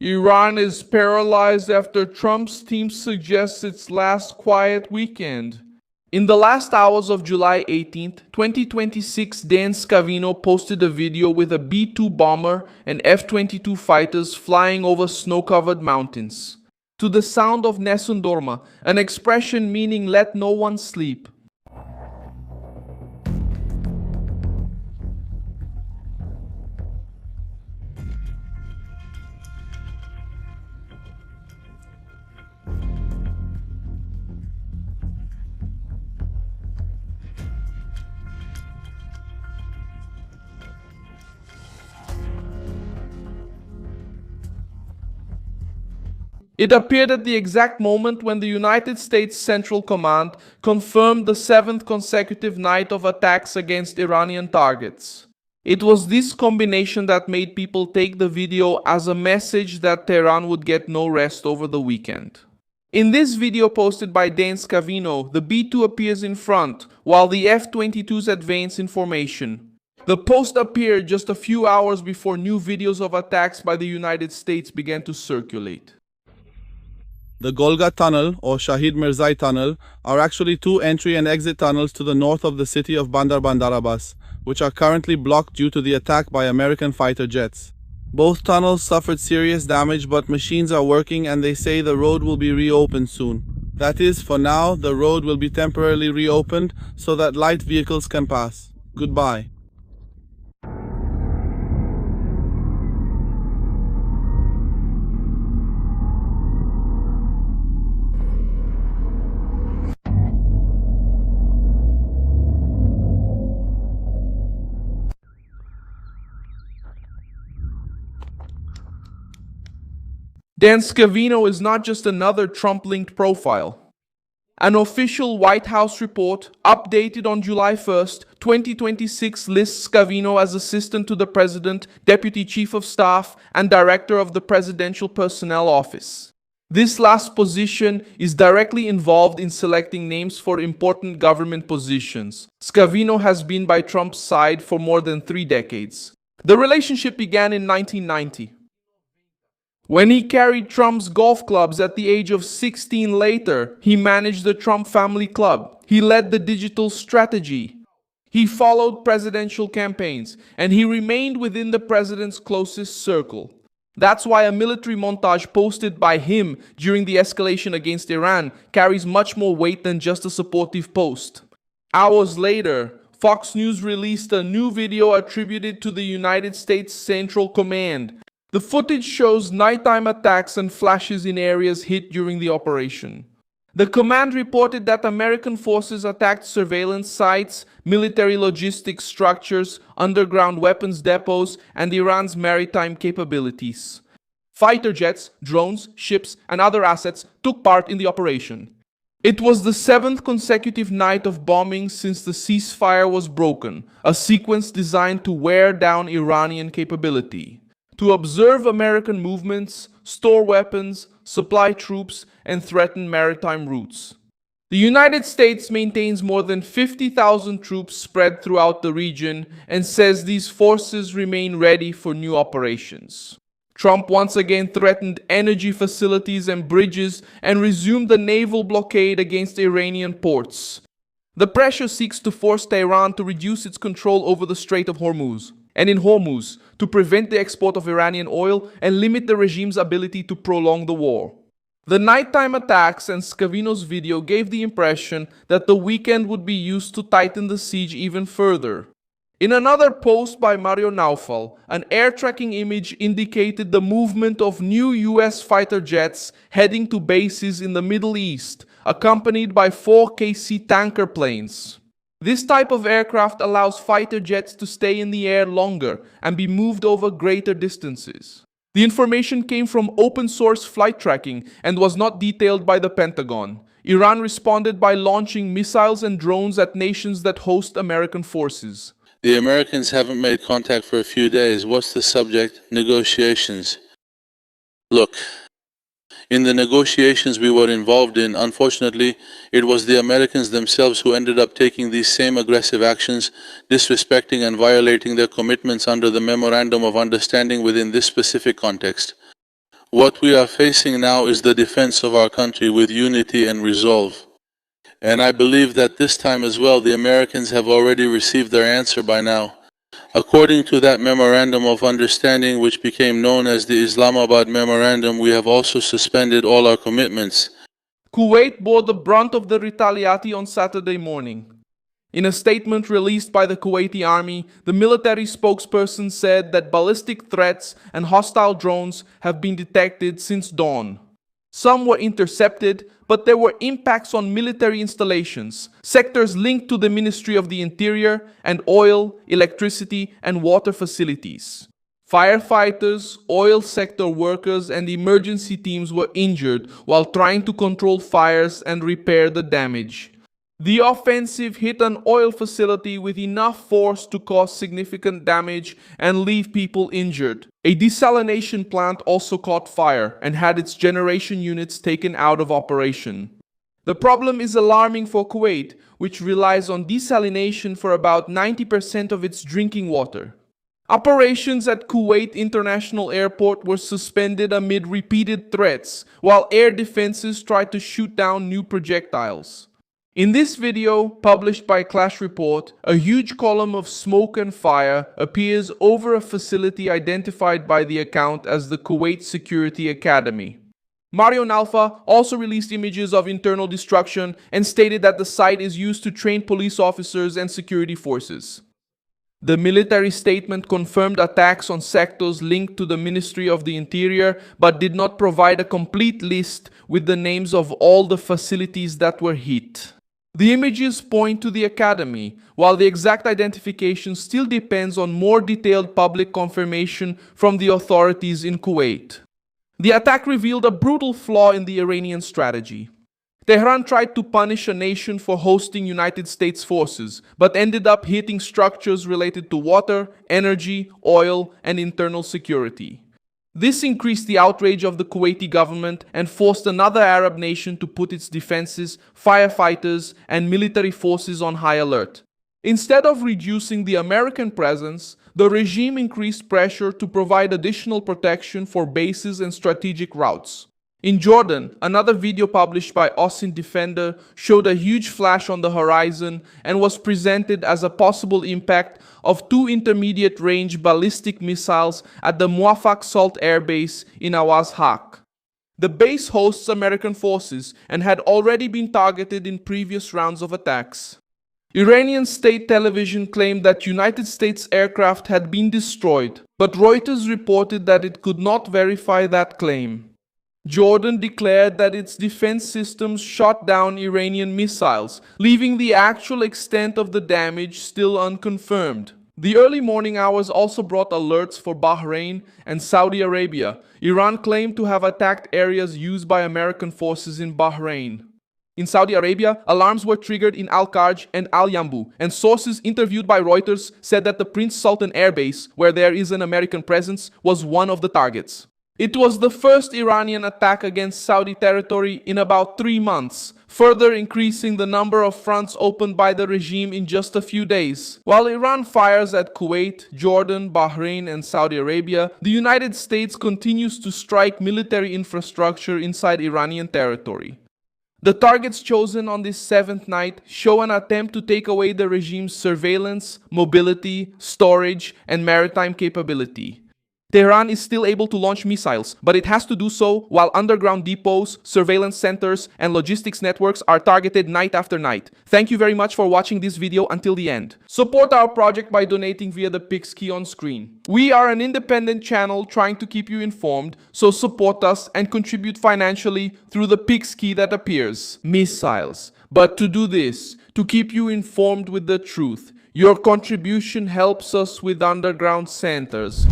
Iran is paralyzed after Trump's team suggests its last quiet weekend. In the last hours of July 18th, 2026, Dan Scavino posted a video with a B-2 bomber and F-22 fighters flying over snow-covered mountains. To the sound of Nessun Dorma, an expression meaning let no one sleep. It appeared at the exact moment when the United States Central Command confirmed the 7th consecutive night of attacks against Iranian targets. It was this combination that made people take the video as a message that Tehran would get no rest over the weekend. In this video posted by Dan Scavino, the B-2 appears in front, while the F-22s advance in formation. The post appeared just a few hours before new videos of attacks by the United States began to circulate. The Golga Tunnel, or Shahid Mirzai Tunnel, are actually two entry and exit tunnels to the north of the city of Bandar Abbas, which are currently blocked due to the attack by American fighter jets. Both tunnels suffered serious damage, but machines are working and they say the road will be reopened soon. That is, for now, the road will be temporarily reopened so that light vehicles can pass. Goodbye. Dan Scavino is not just another Trump-linked profile. An official White House report, updated on July 1st, 2026, lists Scavino as Assistant to the President, Deputy Chief of Staff, and Director of the Presidential Personnel Office. This last position is directly involved in selecting names for important government positions. Scavino has been by Trump's side for more than 3 decades. The relationship began in 1990. When he carried Trump's golf clubs at the age of 16 later, he managed the Trump Family Club. He led the digital strategy. He followed presidential campaigns, and he remained within the president's closest circle. That's why a military montage posted by him during the escalation against Iran carries much more weight than just a supportive post. Hours later, Fox News released a new video attributed to the United States Central Command. The footage shows nighttime attacks and flashes in areas hit during the operation. The command reported that American forces attacked surveillance sites, military logistics structures, underground weapons depots, and Iran's maritime capabilities. Fighter jets, drones, ships, and other assets took part in the operation. It was the 7th consecutive night of bombing since the ceasefire was broken, a sequence designed to wear down Iranian capability. To observe American movements, store weapons, supply troops, and threaten maritime routes. The United States maintains more than 50,000 troops spread throughout the region and says these forces remain ready for new operations. Trump once again threatened energy facilities and bridges and resumed the naval blockade against Iranian ports. The pressure seeks to force Tehran to reduce its control over the Strait of Hormuz, and in Hormuz, to prevent the export of Iranian oil and limit the regime's ability to prolong the war. The nighttime attacks and Scavino's video gave the impression that the weekend would be used to tighten the siege even further. In another post by Mario Naufal, an air tracking image indicated the movement of new US fighter jets heading to bases in the Middle East, accompanied by 4 KC tanker planes. This type of aircraft allows fighter jets to stay in the air longer and be moved over greater distances. The information came from open-source flight tracking and was not detailed by the Pentagon. Iran responded by launching missiles and drones at nations that host American forces. The Americans haven't made contact for a few days. What's the subject? Negotiations. Look, in the negotiations we were involved in, unfortunately, it was the Americans themselves who ended up taking these same aggressive actions, disrespecting and violating their commitments under the Memorandum of Understanding within this specific context. What we are facing now is the defense of our country with unity and resolve. And I believe that this time as well, the Americans have already received their answer by now. According to that Memorandum of Understanding, which became known as the Islamabad Memorandum, we have also suspended all our commitments. Kuwait bore the brunt of the retaliation on Saturday morning. In a statement released by the Kuwaiti army, the military spokesperson said that ballistic threats and hostile drones have been detected since dawn. Some were intercepted, but there were impacts on military installations, sectors linked to the Ministry of the Interior, and oil, electricity, and water facilities. Firefighters, oil sector workers, and emergency teams were injured while trying to control fires and repair the damage. The offensive hit an oil facility with enough force to cause significant damage and leave people injured. A desalination plant also caught fire and had its generation units taken out of operation. The problem is alarming for Kuwait, which relies on desalination for about 90% of its drinking water. Operations at Kuwait International Airport were suspended amid repeated threats, while air defenses tried to shoot down new projectiles. In this video, published by Clash Report, a huge column of smoke and fire appears over a facility identified by the account as the Kuwait Security Academy. Marion Alpha also released images of internal destruction and stated that the site is used to train police officers and security forces. The military statement confirmed attacks on sectors linked to the Ministry of the Interior, but did not provide a complete list with the names of all the facilities that were hit. The images point to the academy, while the exact identification still depends on more detailed public confirmation from the authorities in Kuwait. The attack revealed a brutal flaw in the Iranian strategy. Tehran tried to punish a nation for hosting United States forces, but ended up hitting structures related to water, energy, oil, and internal security. This increased the outrage of the Kuwaiti government and forced another Arab nation to put its defenses, firefighters, and military forces on high alert. Instead of reducing the American presence, the regime increased pressure to provide additional protection for bases and strategic routes. In Jordan, another video published by Austin Defender showed a huge flash on the horizon and was presented as a possible impact of two intermediate-range ballistic missiles at the Muwafaq Salt Air Base in Awaz Haq. The base hosts American forces and had already been targeted in previous rounds of attacks. Iranian state television claimed that United States aircraft had been destroyed, but Reuters reported that it could not verify that claim. Jordan declared that its defense systems shot down Iranian missiles, leaving the actual extent of the damage still unconfirmed. The early morning hours also brought alerts for Bahrain and Saudi Arabia. Iran claimed to have attacked areas used by American forces in Bahrain. In Saudi Arabia, alarms were triggered in Al-Kharj and Al-Yambu, and sources interviewed by Reuters said that the Prince Sultan Air Base, where there is an American presence, was one of the targets. It was the first Iranian attack against Saudi territory in about 3 months, further increasing the number of fronts opened by the regime in just a few days. While Iran fires at Kuwait, Jordan, Bahrain, and Saudi Arabia, the United States continues to strike military infrastructure inside Iranian territory. The targets chosen on this 7th night show an attempt to take away the regime's surveillance, mobility, storage, and maritime capability. Tehran is still able to launch missiles, but it has to do so while underground depots, surveillance centers, and logistics networks are targeted night after night. Thank you very much for watching this video until the end. Support our project by donating via the Pix key on screen. We are an independent channel trying to keep you informed, so support us and contribute financially through the Pix key that appears. Missiles. But to do this, to keep you informed with the truth, your contribution helps us with underground centers.